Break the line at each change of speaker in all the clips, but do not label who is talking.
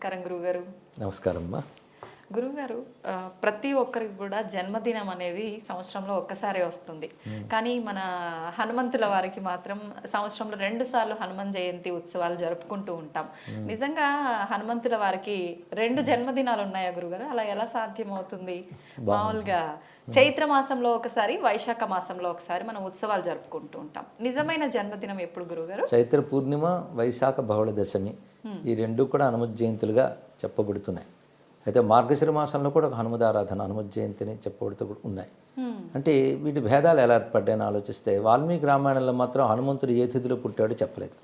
నమస్కారం గురుగారు.
నమస్కారం అమ్మా.
గురుగారు, ప్రతి ఒక్కరికి కూడా జన్మదినం అనేది సంవత్సరంలో ఒక్కసారే వస్తుంది. కానీ మన హనుమంతుల వారికి మాత్రం సంవత్సరంలో 2 సార్లు హనుమాన్ జయంతి ఉత్సవాలు జరుపుకుంటూ ఉంటాం. నిజంగా హనుమంతుల వారికి 2 జన్మదినాలు ఉన్నాయా గురుగారు? అలా ఎలా సాధ్యమవుతుంది? మామూలుగా చైత్ర మాసంలో ఒకసారి, వైశాఖ మాసంలో ఒకసారి మనం ఉత్సవాలు జరుపుకుంటూ ఉంటాం. నిజమైన జన్మదినం ఎప్పుడు గురుగారు?
చైత్ర పూర్ణిమ, వైశాఖ బహుళ దశమి ఈ రెండు కూడా హనుమత్ జయంతులుగా చెప్పబడుతున్నాయి. అయితే మార్గశిర మాసంలో కూడా ఒక హనుమదారాధన, హనుమత్ జయంతిని చెప్పబడుతూ ఉన్నాయి. అంటే వీటి భేదాలు ఎలా ఏర్పడ్డాయని ఆలోచిస్తే వాల్మీకి రామాయణంలో మాత్రం హనుమంతుడు ఏ తిథిలో పుట్టాడో చెప్పలేదు.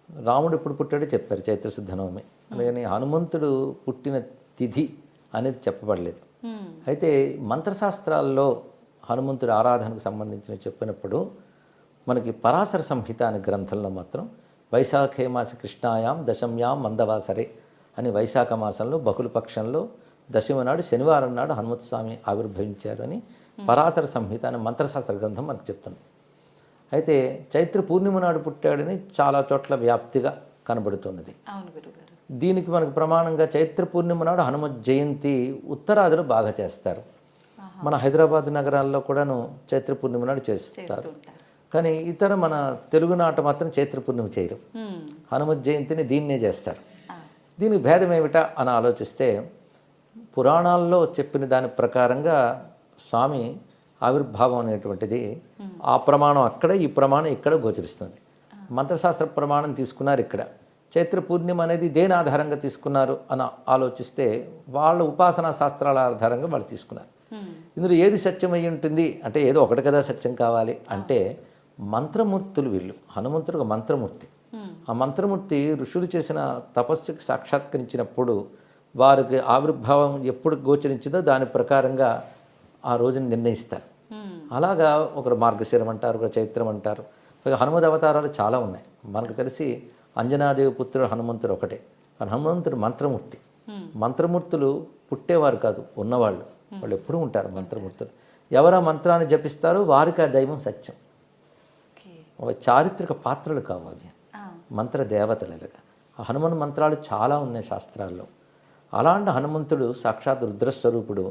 రాముడు ఎప్పుడు పుట్టాడో చెప్పారు, చైత్రశుద్ధ నవమి. అలాగని హనుమంతుడు పుట్టిన తిథి అనేది చెప్పబడలేదు. అయితే మంత్రశాస్త్రాల్లో హనుమంతుడి ఆరాధనకు సంబంధించిన చెప్పినప్పుడు మనకి పరాశర సంహిత అనే గ్రంథంలో మాత్రం వైశాఖే మాస కృష్ణాయాం దశమ్యాం మందవాసరే అని వైశాఖ మాసంలో బహుళ పక్షంలో దశమి నాడు శనివారం నాడు హనుమత్ స్వామి ఆవిర్భవించారు అని పరాశర సంహిత అనే మంత్రశాస్త్ర గ్రంథం మనకు చెప్తుంది. అయితే చైత్ర పూర్ణిమ నాడు పుట్టాడని చాలా చోట్ల వ్యాప్తిగా కనబడుతున్నది. దీనికి మనకు ప్రమాణంగా చైత్ర పూర్ణిమ నాడు హనుమత్ జయంతి ఉత్తరాదిలో బాగా చేస్తారు. మన హైదరాబాద్ నగరాల్లో కూడాను చైత్ర పూర్ణిమ నాడు చేస్తారు. కానీ ఇతర మన తెలుగునాట మాత్రం చైత్ర పూర్ణిమ చేయరు, హనుమత్ జయంతిని దీన్నే చేస్తారు. దీనికి భేదం ఏమిటా అని ఆలోచిస్తే పురాణాల్లో చెప్పిన దాని ప్రకారంగా స్వామి ఆవిర్భావం అనేటువంటిది ఆ ప్రమాణం అక్కడ, ఈ ప్రమాణం ఇక్కడ గోచరిస్తుంది. మంత్రశాస్త్ర ప్రమాణం తీసుకున్నారు ఇక్కడ. చైత్ర పూర్ణిమ అనేది దేని ఆధారంగా తీసుకున్నారు అని ఆలోచిస్తే వాళ్ళ ఉపాసనా శాస్త్రాల ఆధారంగా వాళ్ళు తీసుకున్నారు. ఇందులో ఏది సత్యం అయి ఉంటుంది అంటే ఏదో ఒకటి కదా సత్యం కావాలి అంటే మంత్రమూర్తులు వీళ్ళు. హనుమంతుడు ఒక మంత్రమూర్తి. ఆ మంత్రమూర్తి ఋషులు చేసిన తపస్సుకి సాక్షాత్కరించినప్పుడు వారికి ఆవిర్భావం ఎప్పుడు గోచరించిందో దాని ప్రకారంగా ఆ రోజుని నిర్ణయిస్తారు. అలాగా ఒకరు మార్గశిరం అంటారు, ఒకరు చైత్రం అంటారు. హనుమద్ అవతారాలు చాలా ఉన్నాయి. మనకు తెలిసి అంజనాదేవి పుత్రుడు హనుమంతుడు ఒకటే. కానీ హనుమంతుడు మంత్రమూర్తి. మంత్రమూర్తులు పుట్టేవారు కాదు, ఉన్నవాళ్ళు. వాళ్ళు ఎప్పుడూ ఉంటారు మంత్రమూర్తులు. ఎవరు ఆ మంత్రాన్ని జపిస్తారో వారికి ఆ దైవం సత్యం. చారిత్రక పాత్రలు కావాలి, మంత్ర దేవతలుగా. ఆ హనుమన్ మంత్రాలు చాలా ఉన్నాయి శాస్త్రాల్లో. అలాంటి హనుమంతుడు సాక్షాత్ రుద్రస్వరూపుడు.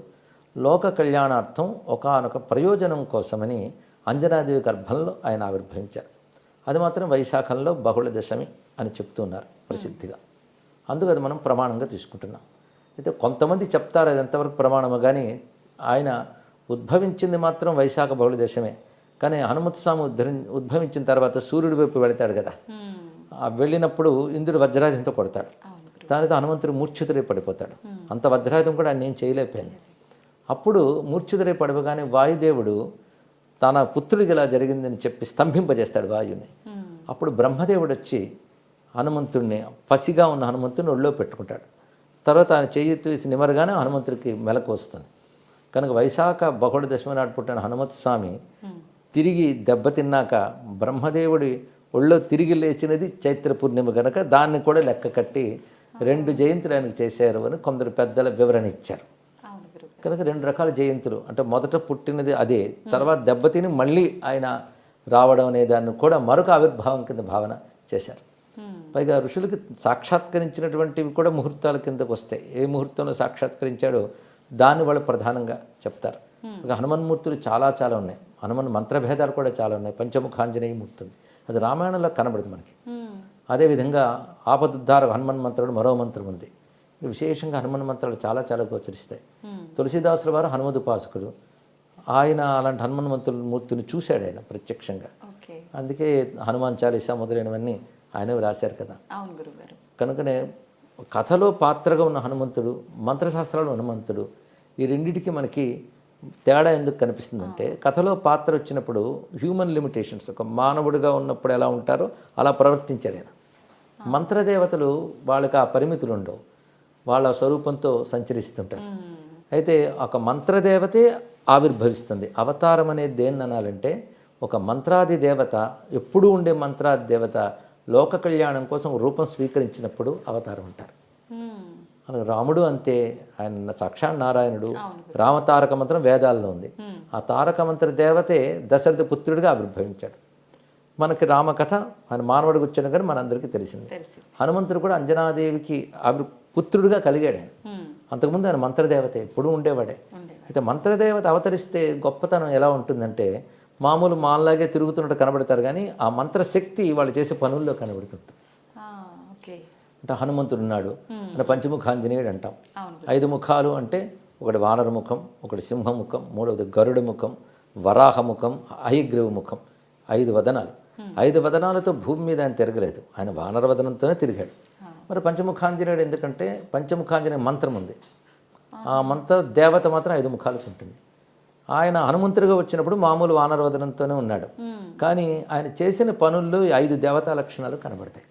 లోక కళ్యాణార్థం ఒకానొక ప్రయోజనం కోసమని అంజనాదేవి గర్భంలో ఆయన ఆవిర్భవించారు. అది మాత్రం వైశాఖంలో బహుళ దశమి అని చెప్తున్నారు ప్రసిద్ధిగా. అందుకు అది మనం ప్రమాణంగా తీసుకుంటున్నాం. అయితే కొంతమంది చెప్తారు అది ఎంతవరకు ప్రమాణము, కానీ ఆయన ఉద్భవించింది మాత్రం వైశాఖ బహుళ దశమే. కానీ హనుమత్ స్వామి ఉద్భవించిన తర్వాత సూర్యుడి వైపు వెళతాడు కదా, వెళ్ళినప్పుడు ఇంద్రుడు వజ్రాయుధంతో కొడతాడు. దానితో హనుమంతుడు మూర్ఛితుడై పడిపోతాడు. అంత వజ్రాయుధం కూడా ఆయన ఏం చేయలేకపోయింది. అప్పుడు మూర్ఛితుడై పడిపోగానే వాయుదేవుడు తన పుత్రుడికి ఇలా జరిగిందని చెప్పి స్తంభింపజేస్తాడు వాయుని. అప్పుడు బ్రహ్మదేవుడు వచ్చి హనుమంతుడిని, పసిగా ఉన్న హనుమంతుడిని ఒళ్ళో పెట్టుకుంటాడు. తర్వాత ఆయన చెయ్యి నిమరగానే హనుమంతుడికి మెలకు వస్తుంది. కనుక వైశాఖ బహుళ దశమి నాడు పుట్టిన హనుమత్ స్వామి తిరిగి దెబ్బతిన్నాక బ్రహ్మదేవుడి ఒళ్ళో తిరిగి లేచినది చైత్ర పూర్ణిమ కనుక దాన్ని కూడా లెక్క కట్టి 2 జయంతులు ఆయనకు చేశారు అని కొందరు పెద్దల వివరణ ఇచ్చారు. కనుక 2 రకాల జయంతులు అంటే మొదట పుట్టినది అదే, తర్వాత దెబ్బతిని మళ్ళీ ఆయన రావడం అనే దాన్ని కూడా మరొక ఆవిర్భావం కింద భావన చేశారు. పైగా ఋషులకి సాక్షాత్కరించినటువంటివి కూడా ముహూర్తాల కిందకు వస్తాయి. ఏ ముహూర్తంలో సాక్షాత్కరించాడో దాన్ని వాళ్ళు ప్రధానంగా చెప్తారు. హనుమన్మూర్తులు చాలా చాలా ఉన్నాయి. హనుమన్ మంత్రభేదాలు కూడా చాలా ఉన్నాయి. పంచముఖాంజనేయ మూర్తి ఉంది, అది రామాయణంలో కనబడుతుంది మనకి. అదేవిధంగా ఆపదుద్ధార హనుమన్ మంత్రం మరో మంత్రం ఉంది. విశేషంగా హనుమన్ మంత్రాలు చాలా చాలా గోచరిస్తాయి. తులసీదాసుల వారు హనుమద్ ఉపాసకుడు. ఆయన అలాంటి హనుమన్ మూర్తిని చూశాడు ఆయన ప్రత్యక్షంగా. అందుకే హనుమాన్ చాలీసా మొదలైనవన్నీ ఆయన రాశారు కదా. కనుకనే కథలో పాత్రగా ఉన్న హనుమంతుడు, మంత్రశాస్త్రాలు హనుమంతుడు, ఈ రెండిటికి మనకి తేడా ఎందుకు కనిపిస్తుందంటే కథలో పాత్ర వచ్చినప్పుడు హ్యూమన్ లిమిటేషన్స్, ఒక మానవుడిగా ఉన్నప్పుడు ఎలా ఉంటారో అలా ప్రవర్తించాడు ఆయన. మంత్రదేవతలు వాళ్ళకి ఆ పరిమితులు ఉండవు, వాళ్ళ స్వరూపంతో సంచరిస్తుంటారు. అయితే ఒక మంత్రదేవతే ఆవిర్భవిస్తుంది. అవతారం అనేది దేన్ని అనాలంటే ఒక మంత్రాది దేవత, ఎప్పుడూ ఉండే మంత్రాది దేవత లోక కళ్యాణం కోసం రూపం స్వీకరించినప్పుడు అవతారం అంటారు. రాముడు అంతే, ఆయన సాక్షాత్ నారాయణుడు. రామతారక మంత్రం వేదాల్లో ఉంది. ఆ తారక మంత్ర దేవతే దశరథ పుత్రుడిగా ఆవిర్భవించాడు. మనకి రామకథ ఆయన మానవుడికి వచ్చిన కానీ మనందరికీ తెలిసింది. హనుమంతుడు కూడా అంజనాదేవికి పుత్రుడిగా కలిగాడు ఆయన.
ఉమ్,
అంతకుముందు ఆయన మంత్రదేవత ఎప్పుడూ ఉండేవాడే.
ఉండేవాడు.
అయితే మంత్రదేవత అవతరిస్తే గొప్పతనం ఎలా ఉంటుందంటే మామూలు మాల్లాగే తిరుగుతున్నట్టు కనబడతారు, కానీ ఆ మంత్రశక్తి వాళ్ళు చేసే పనుల్లో కనబడుతుంటుంది.
ఆ, ఓకే.
అంటే హనుమంతుడు ఉన్నాడు అంటే పంచముఖాంజనేయుడు అంటాం.
అవును.
5 ముఖాలు అంటే ఒకటి వానర ముఖం, ఒకటి సింహముఖం, మూడవది గరుడ ముఖం, వరాహ ముఖం, హయగ్రీవ ముఖం. 5 వదనాలు. 5 వదనాలతో భూమి మీద ఆయన తిరగలేదు, ఆయన వానర వదనంతోనే తిరిగాడు. మరి పంచముఖాంజనేయుడు ఎందుకంటే పంచముఖాంజనేయ మంత్రం ఉంది, ఆ మంత్ర దేవత మాత్రం 5 ముఖాలకు ఉంటుంది. ఆయన హనుమంతుడిగా వచ్చినప్పుడు మామూలు వానర వదనంతోనే ఉన్నాడు, కానీ ఆయన చేసిన పనుల్లో 5 దేవతా లక్షణాలు కనబడతాయి.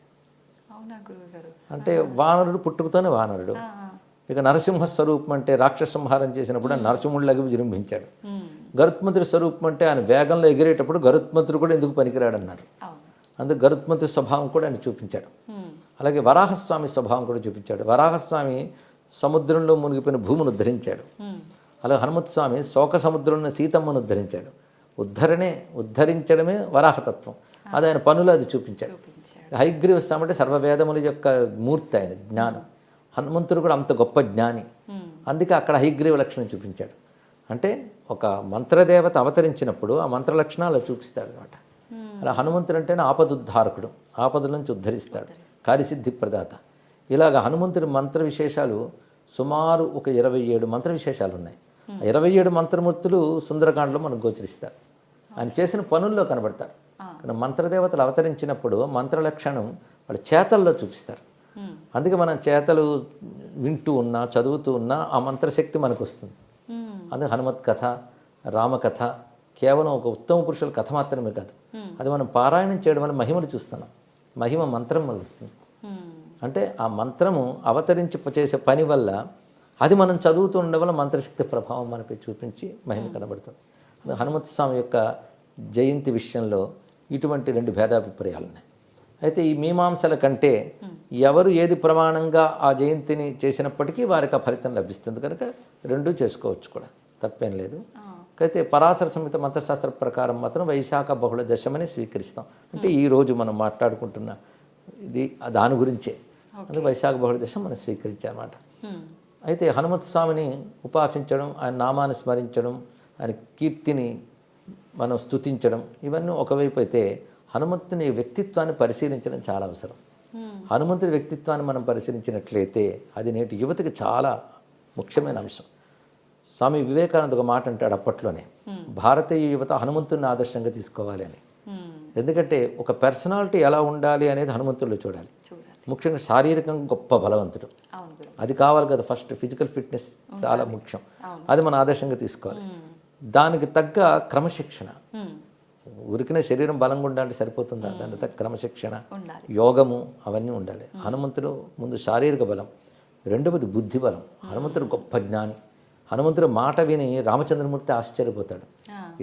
అవునా గురువుగారు?
అంటే వానరుడు పుట్టుకతోనే వానరుడు. ఇక నరసింహ స్వరూపం అంటే రాక్షస సంహారం చేసినప్పుడు ఆయన నరసింహుడిలాగా విజృంభించాడు. గరుత్మంతుడి స్వరూపం అంటే ఆయన వేగంలో ఎగిరేటప్పుడు గరుత్మంతుడు కూడా ఎందుకు పనికిరాడన్నారు.
అవును.
అందుకు గరుత్మంతుడి స్వభావం కూడా ఆయన చూపించాడు. అలాగే వరాహస్వామి స్వభావం కూడా చూపించాడు. వరాహస్వామి సముద్రంలో మునిగిపోయిన భూమిని ఉద్ధరించాడు. అలాగే హనుమత్స్వామి శోక సముద్రంలో సీతమ్మను ఉద్ధరించాడు. ఉద్ధరించడమే వరాహతత్వం. అది ఆయన పనులు అది చూపించాడు. హయగ్రీవ స్వామి అంటే సర్వవేదముల యొక్క మూర్తి, ఆయన జ్ఞానం. హనుమంతుడు కూడా అంత గొప్ప జ్ఞాని, అందుకే అక్కడ హయగ్రీవ లక్షణం చూపించాడు. అంటే ఒక మంత్రదేవత అవతరించినప్పుడు ఆ మంత్ర లక్షణాలు చూపిస్తాడు అనమాట. అలా హనుమంతుడు అంటేనే ఆపదుద్ధారకుడు, ఆపదల నుంచి ఉద్ధరిస్తాడు, కార్యసిద్ధి ప్రదాత. ఇలాగ హనుమంతుడి మంత్ర విశేషాలు సుమారు ఒక 27 మంత్ర విశేషాలు ఉన్నాయి. 27 మంత్రమూర్తులు సుందరకాండలో మనకు గోచరిస్తారు, ఆయన చేసిన పనుల్లో కనబడతారు. కానీ మంత్రదేవతలు అవతరించినప్పుడు మంత్ర లక్షణం వాళ్ళ చేతల్లో చూపిస్తారు. అందుకే మనం చేతలు వింటూ ఉన్నా చదువుతూ ఉన్నా ఆ మంత్రశక్తి మనకు వస్తుంది. అందుకే హనుమత్ కథ, రామకథ కేవలం ఒక ఉత్తమ పురుషుల కథ మాత్రమే కాదు, అది మనం పారాయణం చేయడం వల్ల మహిమను చూస్తున్నాం. మహిమ మంత్రం వల్ల వస్తుంది. అంటే ఆ మంత్రము అవతరించి చేసే పని వల్ల అది మనం చదువుతూ ఉండడం వల్ల మంత్రశక్తి ప్రభావం మనపై చూపించి మహిమ కనబడుతుంది. అందుకే హనుమత్ స్వామి యొక్క జయంతి విషయంలో ఇటువంటి 2 భేదాభిప్రాయాలు ఉన్నాయి. అయితే ఈ మీమాంసల కంటే ఎవరు ఏది ప్రమాణంగా ఆ జయంతిని చేసినప్పటికీ వారికి ఆ ఫలితం లభిస్తుంది కనుక 2 చేసుకోవచ్చు కూడా, తప్పేం లేదు. అయితే పరాశర సంహిత మంత్రశాస్త్ర ప్రకారం మాత్రం వైశాఖ బహుళ దశమని స్వీకరిస్తాం. అంటే ఈరోజు మనం మాట్లాడుకుంటున్న ఇది దాని గురించే, అందుకే వైశాఖ బహుళ దశం మనం స్వీకరించామన్నమాట. అయితే హనుమత్ స్వామిని ఉపాసించడం, ఆయన నామాన్ని స్మరించడం, ఆయన కీర్తిని మనం స్తుతించడం, ఇవన్నీ ఒకవైపు అయితే హనుమంతుని వ్యక్తిత్వాన్ని పరిశీలించడం చాలా అవసరం. హనుమంతుడి వ్యక్తిత్వాన్ని మనం పరిశీలించినట్లయితే అది నేటి యువతకి చాలా ముఖ్యమైన అంశం. స్వామి వివేకానంద ఒక మాట అంటాడు అప్పట్లోనే, భారతీయ యువత హనుమంతుని ఆదర్శంగా తీసుకోవాలి అని. ఎందుకంటే ఒక పర్సనాలిటీ ఎలా ఉండాలి అనేది హనుమంతుల్లో చూడాలి. ముఖ్యంగా శారీరకంగా గొప్ప బలవంతుడు, అది కావాలి కదా. ఫస్ట్ ఫిజికల్ ఫిట్నెస్ చాలా ముఖ్యం, అది మన ఆదర్శంగా తీసుకోవాలి. దానికి తగ్గ క్రమశిక్షణ, ఉరికిన శరీరం బలంగా ఉండాలంటే సరిపోతుందా, దానికి తగ్గ క్రమశిక్షణ, యోగము అవన్నీ ఉండాలి. హనుమంతుడు ముందు శారీరక బలం, రెండవది బుద్ధి బలం. హనుమంతుడు గొప్ప జ్ఞాని. హనుమంతుడు మాట విని రామచంద్రమూర్తి ఆశ్చర్యపోతాడు,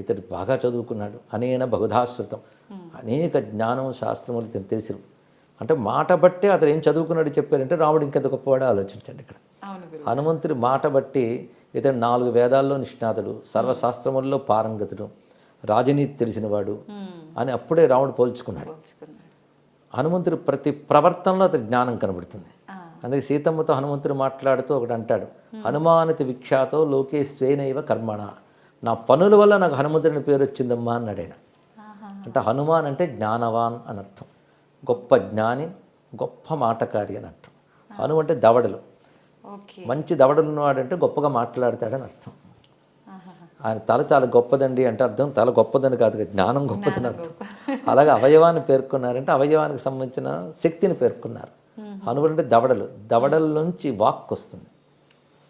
ఇతడు బాగా చదువుకున్నాడు, అనేన బహుధాశ్రుతం, అనేక జ్ఞానం శాస్త్రములు తెలుసు. అంటే మాట బట్టే అతను ఏం చదువుకున్నాడు చెప్పారంటే రాముడు ఇంకెంత గొప్పవాడో ఆలోచించండి. ఇక్కడ హనుమంతుడి మాట బట్టి ఇతడు 4 వేదాల్లో నిష్ణాతుడు, సర్వశాస్త్రముల్లో పారంగతుడు, రాజనీతి తెలిసినవాడు అని అప్పుడే రాముడు పోల్చుకున్నాడు. హనుమంతుడు ప్రతి ప్రవర్తనలో అతని జ్ఞానం కనబడుతుంది. అందుకే సీతమ్మతో హనుమంతుడు మాట్లాడుతూ ఒకటి అంటాడు, హనుమానతి విఖ్యాతో లోకే స్వేనైవ కర్మణ, నా పనుల వల్ల నాకు హనుమంతుడిని పేరు వచ్చిందమ్మా అన్నాడు ఆయన. అంటే హనుమాన్ అంటే జ్ఞానవాన్ అని అర్థం, గొప్ప జ్ఞాని, గొప్ప మాటకారి అని అర్థం. హను అంటే దవడలు, మంచి దవడలు ఉన్నవాడంటే గొప్పగా మాట్లాడతాడని అర్థం. ఆయన తల చాలా గొప్పదండి అంటే అర్థం తల గొప్పదని కాదు, జ్ఞానం గొప్పదని అర్థం. అలాగే అవయవాన్ని పేర్కొన్నారంటే అవయవానికి సంబంధించిన శక్తిని పేర్కొన్నారు. హనుమంతుడు అంటే దవడలు, దవడల నుంచి వాక్కు వస్తుంది.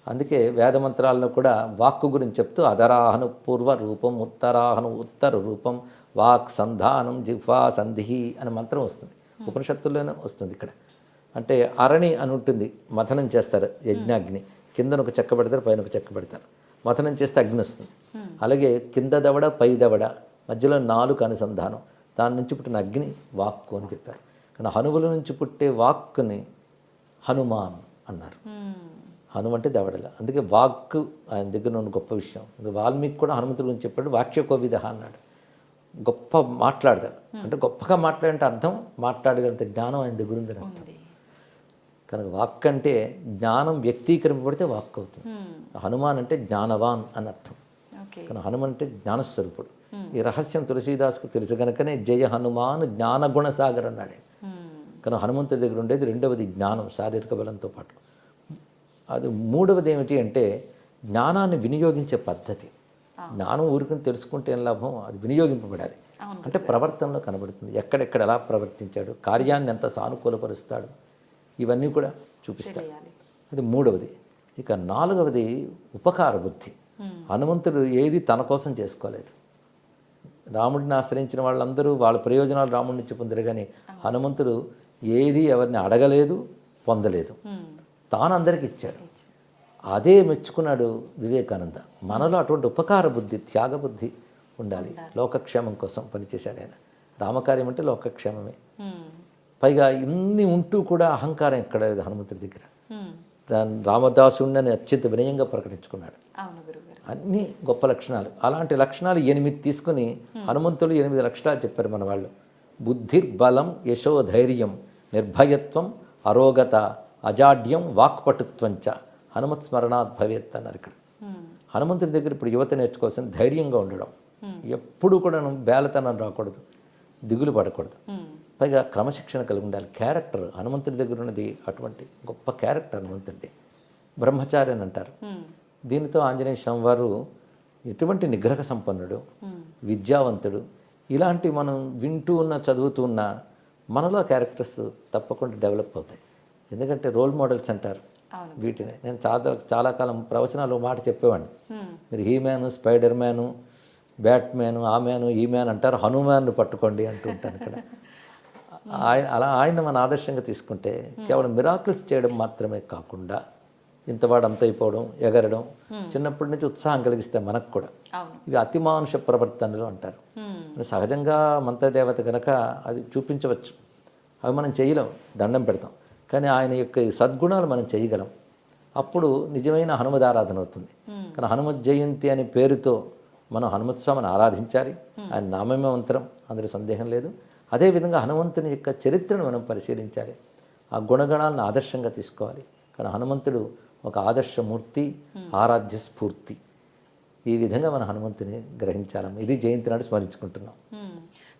అందుకే వేదమంత్రాల్లో కూడా వాక్కు గురించి చెప్తూ అధరాహను పూర్వ రూపం, ఉత్తరాహను ఉత్తర రూపం, వాక్ సంధానం జిహ్వా సంధి అనే మంత్రం వస్తుంది. ఉపనిషత్తుల్లోనే వస్తుంది. ఇక్కడ అంటే అరణి అని ఉంటుంది, మథనం చేస్తారు యజ్ఞాగ్ని, కిందన ఒక చెక్క పెడతారు, పైన ఒక చెక్క పెడతారు, మథనం చేస్తే అగ్ని వస్తుంది. అలాగే కింద దవడ పై దవడ మధ్యలో 4 అనుసంధానం, దాని నుంచి పుట్టిన అగ్ని వాక్కు అని చెప్పారు. కానీ హనువుల నుంచి పుట్టే వాక్కుని హనుమాన్ అన్నారు. హనుమ అంటే దవడల, అందుకే వాక్కు ఆయన దగ్గర ఉన్న గొప్ప విషయం. వాల్మీకి కూడా హనుమంతుడి గురించి చెప్పాడు, వాక్యకోవిద అన్నాడు. గొప్ప మాట్లాడతాడు అంటే గొప్పగా మాట్లాడంటే అర్థం మాట్లాడగలిగితే జ్ఞానం ఆయన దగ్గర ఉంది. కనుక వాక్ అంటే జ్ఞానం వ్యక్తీకరింపబడితే వాక్ అవుతుంది. హనుమాన్ అంటే జ్ఞానవాన్ అని అర్థం.
ఓకే.
కానీ హనుమాన్ అంటే జ్ఞానస్వరూపుడు. ఈ రహస్యం తులసీదాస్కు తెలుసు కనుకనే జయ హనుమాన్ జ్ఞానగుణ సాగర్ అన్నాడే. కానీ హనుమంతుడి దగ్గర ఉండేది రెండవది జ్ఞానం, శారీరక బలంతో పాటు. అది మూడవది ఏమిటి అంటే జ్ఞానాన్ని వినియోగించే పద్ధతి. జ్ఞానం ఊరికని తెలుసుకుంటే ఏం లాభం, అది వినియోగింపబడాలి. అంటే ప్రవర్తనలో కనబడుతుంది, ఎక్కడెక్కడ ఎలా ప్రవర్తించాడు, కార్యాన్ని ఎంత సానుకూలపరుస్తాడు, ఇవన్నీ కూడా చూపిస్తాడు. అది మూడవది. ఇక నాలుగవది ఉపకార బుద్ధి. హనుమంతుడు ఏది తన కోసం చేసుకోలేదు. రాముడిని ఆశ్రయించిన వాళ్ళందరూ వాళ్ళ ప్రయోజనాలు రాముడి నుంచి పొందారు, కానీ హనుమంతుడు ఏది ఎవరిని అడగలేదు, పొందలేదు, తాను అందరికి ఇచ్చాడు. అదే మెచ్చుకున్నాడు వివేకానంద. మనలో అటువంటి ఉపకార బుద్ధి, త్యాగ బుద్ధి ఉండాలి. లోకక్షేమం కోసం పనిచేశాడు ఆయన. రామకార్యం అంటే లోకక్షేమమే. పైగా ఇన్ని ఉంటూ కూడా అహంకారం ఎక్కడ లేదు హనుమంతుడి దగ్గర. దాని రామదాసుడిని అత్యంత వినయంగా ప్రకటించుకున్నాడు. అన్ని గొప్ప లక్షణాలు. అలాంటి లక్షణాలు 8 తీసుకుని హనుమంతుడు 8 లక్షణాలు చెప్పారు మన వాళ్ళు. బుద్ధిర్బలం, యశోధైర్యం, నిర్భయత్వం, అరోగత, అజాడ్యం, వాక్పటుత్వంచ హనుమత్ స్మరణాత్ భవేత్ అన్నారు ఇక్కడ. హనుమంతుడి దగ్గర ఇప్పుడు యువత నేర్చుకోవాల్సిన ధైర్యంగా ఉండడం, ఎప్పుడు కూడా బేలతనం రాకూడదు, దిగులు పడకూడదు, పైగా క్రమశిక్షణ కలిగి ఉండాలి. క్యారెక్టర్ హనుమంతుడి దగ్గర ఉన్నది అటువంటి గొప్ప క్యారెక్టర్ హనుమంతుడిది. బ్రహ్మచారి అని అంటారు. దీనితో ఆంజనేయ స్వామి వారు ఎటువంటి నిగ్రహ సంపన్నుడు, విద్యావంతుడు, ఇలాంటి మనం వింటూ ఉన్న చదువుతూ ఉన్న మనలో క్యారెక్టర్స్ తప్పకుండా డెవలప్ అవుతాయి. ఎందుకంటే రోల్ మోడల్స్ అంటారు వీటిని. నేను చాలా కాలం ప్రవచనాలు మాట చెప్పేవాడిని. మీరు హీ మ్యాను, స్పైడర్ మ్యాను, బ్యాట్మ్యాను, ఆ మ్యాను, ఈ మ్యాన్ అంటారు, హనుమాన్ను పట్టుకోండి అంటూ ఉంటాను ఇక్కడ. ఆయన మన ఆదర్శంగా తీసుకుంటే కేవలం మిరాకిల్స్ చేయడం మాత్రమే కాకుండా ఇంతవాడు అంత అయిపోవడం, ఎగరడం, చిన్నప్పటి నుంచి ఉత్సాహం కలిగిస్తే మనకు కూడా ఇవి అతిమానుష ప్రవర్తనలు అంటారు. సహజంగా మంత్రదేవత కనుక అది చూపించవచ్చు, అవి మనం చేయలేం, దండం పెడతాం. కానీ ఆయన యొక్క సద్గుణాలు మనం చేయగలం. అప్పుడు నిజమైన హనుమదారాధన అవుతుంది. కానీ హనుమత్ జయంతి అనే పేరుతో మనం హనుమత్ స్వామిని ఆరాధించాలి. ఆయన నామమే మంత్రం, అందులో సందేహం లేదు. అదేవిధంగా హనుమంతుని యొక్క చరిత్రను మనం పరిశీలించాలి, ఆ గుణగణాలను ఆదర్శంగా తీసుకోవాలి. కానీ హనుమంతుడు ఒక ఆదర్శమూర్తి, ఆరాధ్య స్ఫూర్తి. ఈ విధంగా మన హనుమంతుని గ్రహించాలి. ఇది జయంతి నాడు స్మరించుకుంటున్నాం.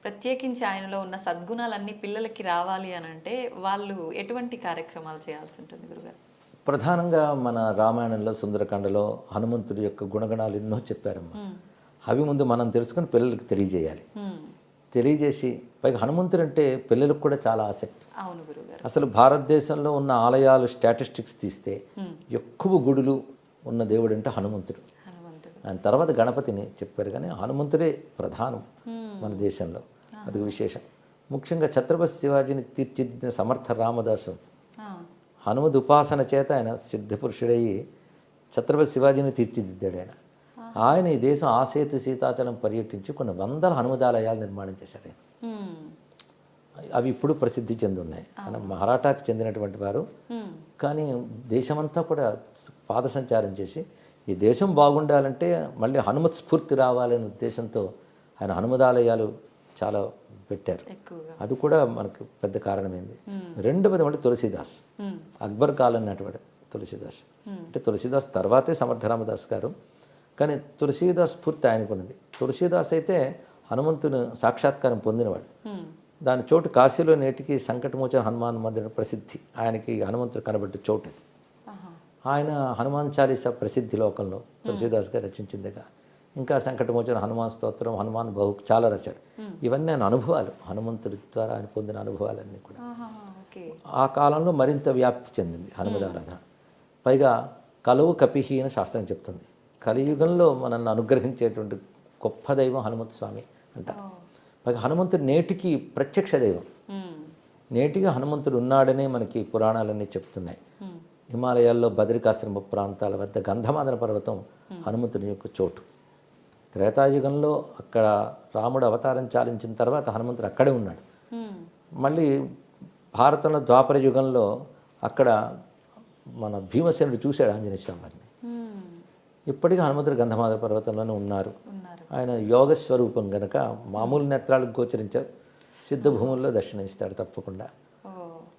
ప్రత్యేకించి ఆయనలో ఉన్న సద్గుణాలన్నీ పిల్లలకి రావాలి అని అంటే వాళ్ళు ఎటువంటి కార్యక్రమాలు చేయాల్సి ఉంటుంది గురుగారు?
ప్రధానంగా మన రామాయణంలో, సుందరకాండలో హనుమంతుడి యొక్క గుణగణాలు ఎన్నో చెప్పారమ్మా. అవి ముందు మనం తెలుసుకొని పిల్లలకి తెలియజేయాలి. తెలియజేసి పైగా హనుమంతుడు అంటే పిల్లలకు కూడా చాలా ఆసక్తి.
అవును గురుగారు.
అసలు భారతదేశంలో ఉన్న ఆలయాలు స్టాటిస్టిక్స్ తీస్తే ఎక్కువ గుడులు ఉన్న దేవుడు అంటే హనుమంతుడు. ఆయన తర్వాత గణపతిని చెప్పారు, కానీ హనుమంతుడే ప్రధానం మన దేశంలో. అది విశేషం. ముఖ్యంగా ఛత్రపతి శివాజీని తీర్చిదిద్దిన సమర్థ రామదాసు హనుమద్ ఉపాసన చేత ఆయన సిద్ధపురుషుడయ్యి ఛత్రపతి శివాజీని తీర్చిదిద్దాడు. ఆయన ఈ దేశం ఆసేతు సీతాచలం పర్యటించి కొన్ని వందల హనుమదాలయాలు నిర్మాణం చేశారు ఆయన. అవి ఇప్పుడు ప్రసిద్ధి చెంది ఉన్నాయి. ఆయన మహారాఠాకి చెందినటువంటి వారు, కానీ దేశమంతా కూడా పాద సంచారం చేసి ఈ దేశం బాగుండాలంటే మళ్ళీ హనుమత్ స్ఫూర్తి రావాలనే ఉద్దేశంతో ఆయన హనుమదాలయాలు చాలా పెట్టారు. అది కూడా మనకు పెద్ద కారణమైంది. రెండవది అంటే తులసీదాస్, అక్బర్ కాలం నాటివాడు తులసీదాస్. అంటే తులసీదాస్ తర్వాతే సమర్థ రామదాస్ గారు, కానీ తులసీదాస్ స్ఫూర్తి ఆయనకున్నది. తులసీదాస్ అయితే హనుమంతుని సాక్షాత్కారం పొందినవాడు. దాని చోటు కాశీలో నేటికి సంకటమోచన హనుమాన్ మందిరం ప్రసిద్ధి. ఆయనకి హనుమంతుడు కనబడ్డ చోటు. ఆయన హనుమాన్ చాలీసా ప్రసిద్ధి లోకంలో తులసీదాస్ గారు రచించిందిగా. ఇంకా సంకటమోచన హనుమాన్ స్తోత్రం, హనుమాన్ బహు చాలా రచాడు. ఇవన్నీ ఆయన అనుభవాలు, హనుమంతుడి ద్వారా ఆయన పొందిన అనుభవాలన్నీ కూడా. ఆ కాలంలో మరింత వ్యాప్తి చెందింది హనుమదారాధన. పైగా కలువు కపిహీన శాస్త్రం చెప్తుంది, కలియుగంలో మనల్ని అనుగ్రహించేటువంటి గొప్ప దైవం హనుమత్ స్వామి అంటారు. పైగా హనుమంతుడు నేటికి ప్రత్యక్ష దైవం. నేటిగా హనుమంతుడు ఉన్నాడనే మనకి పురాణాలన్నీ చెప్తున్నాయి. హిమాలయాల్లో బదరికాశ్రమ ప్రాంతాల వద్ద గంధమాదన పర్వతం హనుమంతుని యొక్క చోటు. త్రేతాయుగంలో అక్కడ రాముడు అవతారం చాలించిన తర్వాత హనుమంతుడు అక్కడే ఉన్నాడు. మళ్ళీ భారతంలో ద్వాపర యుగంలో అక్కడ మన భీమసేనుడు చూశాడు ఆంజనేయ స్వామి వారిని. ఇప్పటికీ హనుమంతుడు గంధమాదన పర్వతంలోనే ఉన్నారు. ఆయన యోగ స్వరూపం గనక మామూలు నేత్రాలకు గోచరించారు, సిద్ధ భూముల్లో దర్శనమిస్తాడు తప్పకుండా.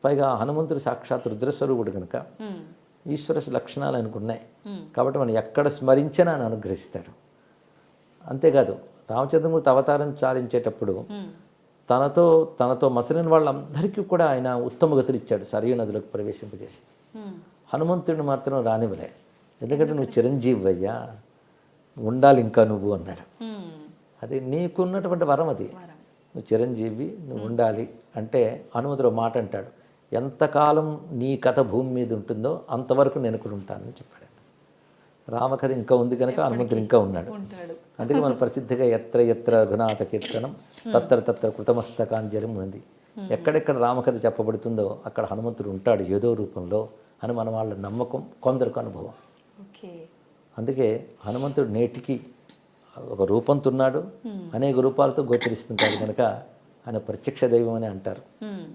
పైగా హనుమంతుడు సాక్షాత్ రుద్రస్వరూపుడు కనుక
ఉమ్,
ఈశ్వర లక్షణాలు ఆయనకు ఉన్నాయి.
ఉమ్,
కాబట్టి మనం ఎక్కడ స్మరించినా ఆయన అనుగ్రహిస్తాడు. అంతేకాదు రామచంద్రమూర్తి అవతారం చాలించేటప్పుడు
ఉమ్,
తనతో మసలిన వాళ్ళందరికీ కూడా ఆయన ఉత్తమ గతులు ఇచ్చాడు, సరియు నదిలోకి ప్రవేశింపజేసి.
ఉమ్,
హనుమంతుడిని మాత్రం రానివ్వలే. ఎందుకంటే నువ్వు చిరంజీవి అయ్యా, ఉండాలి ఇంకా నువ్వు అన్నాడు.
ఉమ్,
అది నీకున్నటువంటి వరం అది.
వరం.
నువ్వు చిరంజీవి, నువ్వు ఉండాలి అంటే హనుమంతుడు ఒక మాట అంటాడు, ఎంతకాలం నీ కథ భూమి మీద ఉంటుందో అంతవరకు నేను కూడా ఉంటానని చెప్పాడు. రామకథ ఇంకా ఉంది కనుక హనుమంతుడు ఇంకా ఉన్నాడు.
ఉంటాడు.
అందుకే మన ప్రసిద్ధిగా ఎత్ర ఎత్ర రఘునాథ కీర్తనం తత్ర తత్ర కృతమస్తకాంజలిం ఉంది. ఎక్కడెక్కడ రామకథ చెప్పబడుతుందో అక్కడ హనుమంతుడు ఉంటాడు ఏదో రూపంలో అని మన వాళ్ళ నమ్మకం, కొందరికి అనుభవం.
ఓకే.
అందుకే హనుమంతుడు నేటికి ఒక రూపంతో ఉన్నాడు, అనేక రూపాలతో గోచరిస్తుంటాడు కనుక ఆయన ప్రత్యక్ష దైవం అని అంటారు.
ఉమ్,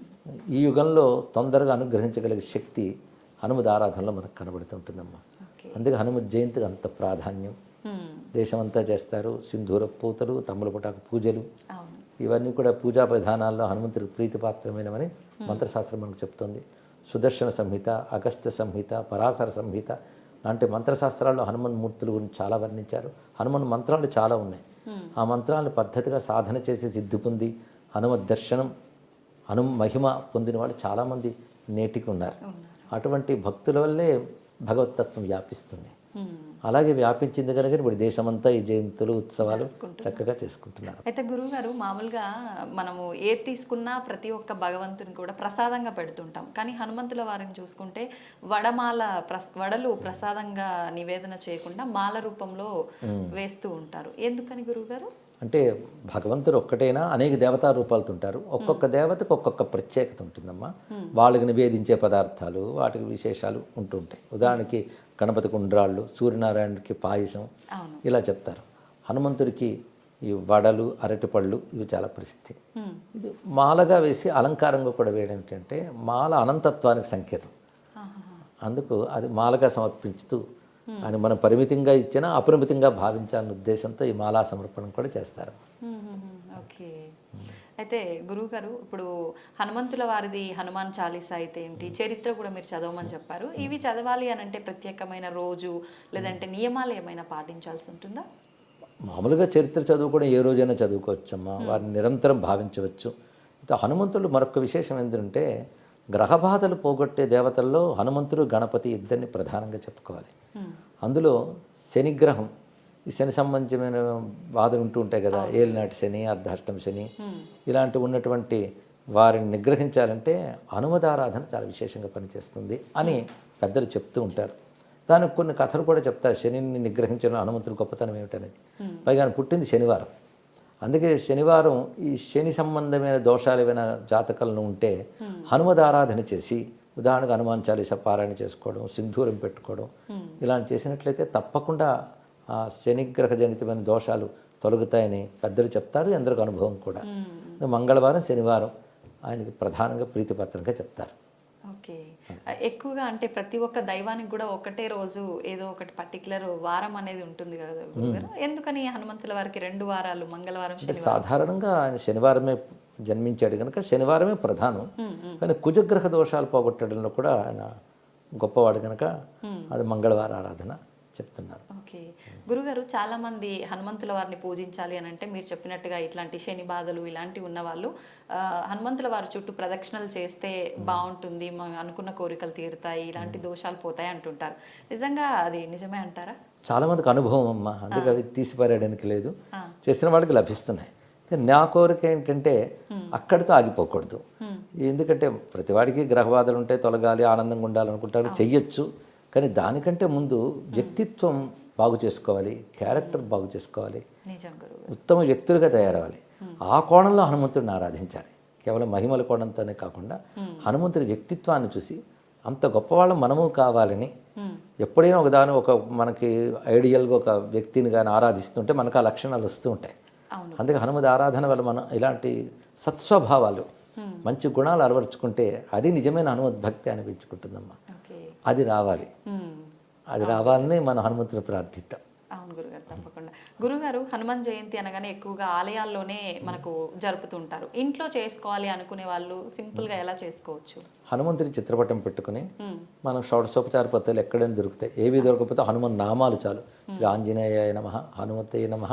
ఈ యుగంలో తొందరగా అనుగ్రహించగలిగే శక్తి హనుమద్ ఆరాధనలో మనకు కనబడుతుంటుందమ్మా.
ఓకే.
అందుకే హనుమత్ జయంతికి అంత ప్రాధాన్యం.
ఉమ్,
దేశమంతా చేస్తారు. సింధూర పూతలు, తమ్ములపుటాకు పూజలు,
అవును.
ఇవన్నీ కూడా పూజా విధానాల్లో హనుమంతుడికి ప్రీతిపాత్రమైనవని మంత్రశాస్త్రం మనకు చెప్తుంది. సుదర్శన సంహిత, అగస్త్య సంహిత, పరాశర సంహిత లాంటి మంత్రశాస్త్రాల్లో హనుమన్ మూర్తుల గురించి చాలా వర్ణించారు. హనుమన్ మంత్రాలు చాలా ఉన్నాయి. ఆ మంత్రాలను పద్ధతిగా సాధన చేసి సిద్ధి పొంది హనుమద్ దర్శనం, మహిమ పొందిన వాళ్ళు చాలామంది నేటికి ఉన్నారు. అటువంటి భక్తుల వల్లే భగవతత్వం వ్యాపిస్తుంది.
ఉమ్.
అలాగే వ్యాపించింది కనుక ఇప్పుడు దేశమంతా ఈ జయంతులు, ఉత్సవాలు చక్కగా చేసుకుంటున్నారు.
అయితే గురువు గారు, మామూలుగా మనము ఏది తీసుకున్నా ప్రతి ఒక్క భగవంతుని కూడా ప్రసాదంగా పెడుతుంటాం. కానీ హనుమంతుల వారిని చూసుకుంటే వడలు ప్రసాదంగా నివేదన చేయకుండా మాల రూపంలో వేస్తూ ఉంటారు. ఎందుకని గురువు గారు?
అంటే భగవంతుడు ఒక్కటైనా అనేక దేవతా రూపాలతో ఉంటారు. ఒక్కొక్క దేవతకు ఒక్కొక్క ప్రత్యేకత ఉంటుందమ్మా. వాళ్ళకి నివేదించే పదార్థాలు, వాటికి విశేషాలు ఉంటూ ఉంటాయి. ఉదాహరణకి గణపతికి ఉండ్రాళ్ళు, సూర్యనారాయణుడికి పాయసం,
అవును.
ఇలా చెప్తారు. హనుమంతుడికి ఈ వడలు, అరటిపళ్ళు ఇవి చాలా ప్రసిద్ధి. ఇది మాలగా వేసి అలంకారంగా కూడా వేయడం ఏంటంటే మాల అనంతత్వానికి సంకేతం. అందుకు అది మాలగా సమర్పించుతూ అని మనం పరిమితంగా ఇచ్చినా అపరిమితంగా భావించాలనే ఉద్దేశంతో ఈ మాలా సమర్పణం కూడా చేస్తారు.
ఓకే. అయితే గురువు గారు, ఇప్పుడు హనుమంతుల వారిది హనుమాన్ చాలీసా అయితే ఏంటి, చరిత్ర కూడా మీరు చదవమని చెప్పారు. ఇవి చదవాలి అని అంటే ప్రత్యేకమైన రోజు లేదంటే నియమాలు ఏమైనా పాటించాల్సి ఉంటుందా?
మామూలుగా చరిత్ర చదువుకోవడం ఏ రోజైనా చదువుకోవచ్చమ్మా. వారిని నిరంతరం భావించవచ్చు. హనుమంతుడు మరొక విశేషం ఏంటంటే గ్రహబాధలు పోగొట్టే దేవతల్లో హనుమంతుడు, గణపతి ఇద్దరిని ప్రధానంగా చెప్పుకోవాలి. అందులో శనిగ్రహం, ఈ శని సంబంధించిన బాధలు ఉంటూ ఉంటాయి కదా, ఏలినాటి శని, అర్ధాష్టమి శని, ఇలాంటివి ఉన్నటువంటి వారిని నిగ్రహించాలంటే హనుమదారాధన చాలా విశేషంగా పనిచేస్తుంది అని పెద్దలు చెప్తూ ఉంటారు. దానికి కొన్ని కథలు కూడా చెప్తారు. శనిని నిగ్రహించడం హనుమంతుడి గొప్పతనం ఏమిటనేది. పైగా ఆయన పుట్టింది శనివారం. అందుకే శనివారం ఈ శని సంబంధమైన దోషాలు ఏమైనా జాతకాలను ఉంటే హనుమదారాధన చేసి, ఉదాహరణకు హనుమాన్ చాలీస పారాయణ చేసుకోవడం, సింధూరం పెట్టుకోవడం, ఇలాంటి చేసినట్లయితే తప్పకుండా ఆ శనిగ్రహ జనితమైన దోషాలు తొలగుతాయని పెద్దలు చెప్తారు. ఎందరికి అనుభవం కూడా. మంగళవారం, శనివారం ఆయనకి ప్రధానంగా ప్రీతిపాత్రంగా చెప్తారు.
ఓకే. ఎక్కువగా అంటే ప్రతి ఒక్క దైవానికి కూడా ఒకటే రోజు ఏదో ఒకటి పర్టికులర్ వారం అనేది ఉంటుంది కదా గురుగారు? ఎందుకని హనుమంతుల వారికి 2 వారాలు, మంగళవారం, శనివారం?
సాధారణంగా ఆయన శనివారమే జన్మించాడు కనుక శనివారమే ప్రధానం. కానీ కుజగ్రహ దోషాలు పోగొట్టడంలో కూడా ఆయన గొప్పవాడు కనుక అది మంగళవార ఆరాధన చెప్తున్నారు.
ఓకే. గురుగారు, చాలా మంది హనుమంతుల వారిని పూజించాలి అని అంటే మీరు చెప్పినట్టుగా ఇట్లాంటి శని బాధలు ఇలాంటివి ఉన్నవాళ్ళు హనుమంతుల వారి చుట్టూ ప్రదక్షిణలు చేస్తే బాగుంటుంది, అనుకున్న కోరికలు తీరుతాయి, ఇలాంటి దోషాలు పోతాయి అంటుంటారు. నిజంగా అది నిజమే అంటారా?
చాలా మందికి అనుభవం అమ్మ. అందుకే అవి తీసిపారేయడానికి లేదు, చేసిన వాళ్ళకి లభిస్తున్నాయి. నా కోరిక ఏంటంటే అక్కడితో ఆగిపోకూడదు. ఎందుకంటే ప్రతివాడికి గ్రహబాధలు ఉంటే తొలగాలి, ఆనందంగా ఉండాలనుకుంటారు, చెయ్యొచ్చు. కానీ దానికంటే ముందు వ్యక్తిత్వం బాగు చేసుకోవాలి, క్యారెక్టర్ బాగు చేసుకోవాలి, ఉత్తమ వ్యక్తులుగా తయారవ్వాలి. ఆ కోణంలో హనుమంతుడిని ఆరాధించాలి. కేవలం మహిమల కోణంతోనే కాకుండా హనుమంతుడి వ్యక్తిత్వాన్ని చూసి అంత గొప్పవాళ్ళం మనము కావాలని, ఎప్పుడైనా ఒక మనకి ఐడియల్గా ఒక వ్యక్తిని కానీ ఆరాధిస్తుంటే మనకు ఆ లక్షణాలు వస్తూ ఉంటాయి. అందుకే హనుమద్ ఆరాధన వల్ల మనం ఇలాంటి సత్స్వభావాలు, మంచి గుణాలు అలవరుచుకుంటే అది నిజమైన హనుమద్ భక్తి అనిపించుకుంటుందమ్మా. అది రావాలి. అది రావాలని మన హనుమంతుని ప్రార్థిద్దాం.
అవును గురుగారు, తప్పకుండా. గురుగారు, హనుమాన్ జయంతి అనగానే ఎక్కువగా ఆలయాల్లోనే మనకు జరుపుతుంటారు. ఇంట్లో చేసుకోవాలి అనుకునే వాళ్ళు సింపుల్గా ఎలా చేసుకోవచ్చు?
హనుమంతుడి చిత్రపటం పెట్టుకుని
ఉమ్,
మనం షోడశోపచార పద్ధతులు ఎక్కడైనా దొరుకుతాయి. ఏవి దొరకకపోతే హనుమాన్ నామాలు చాలు. శ్రీ ఆంజనేయాయ నమః, హనుమతయ్య నమః,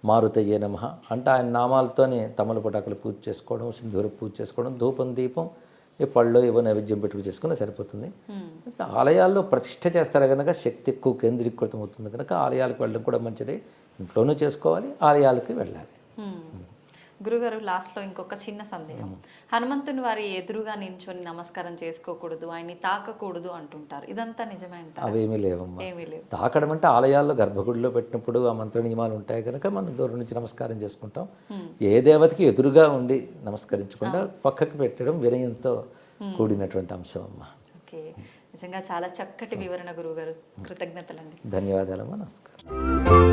మారుతయ్యే నమః అంటే ఆయన నామాలతోనే తమలపటాకులు పూజ చేసుకోవడం, సింధూర పూజ చేసుకోవడం, ధూపం దీపం ఈ పళ్ళు ఏవో నైవేద్యం పెట్టుకు చేసుకుని సరిపోతుంది. ఆలయాల్లో ప్రతిష్ఠ చేస్తారు కనుక శక్తి ఎక్కువ కేంద్రీకృతం అవుతుంది కనుక ఆలయాలకు వెళ్ళడం కూడా మంచిది. ఇంట్లోనూ చేసుకోవాలి, ఆలయాలకి వెళ్ళాలి.
ఉమ్. గురుగారు, లాస్ట్లో ఇంకొక చిన్న సందేహం. హనుమంతుని వారి ఎదురుగా నించొని నమస్కారం చేసుకోకూడదు, ఆయన్ని తాకకూడదు అంటుంటారు. ఇదంతా నిజమే అంటారా?
అవేమీ లేవమ్మా.
ఏమీ లేవు.
తాకడం అంటే ఆలయాల్లో గర్భగుడిలో పెట్టినప్పుడు ఆ మంత్ర నియమాలు ఉంటాయి కనుక మనం దూరం నుంచి నమస్కారం చేసుకుంటాం. ఏ దేవతకి ఎదురుగా ఉండి నమస్కరించకుండా పక్కకి పెట్టడం వినయంతో కూడినటువంటి అంశం అమ్మా.
ఓకే, నిజంగా చాలా చక్కటి వివరణ గురుగారు. కృతజ్ఞతలండి.
ధన్యవాదాలమ్మా. నమస్కారం.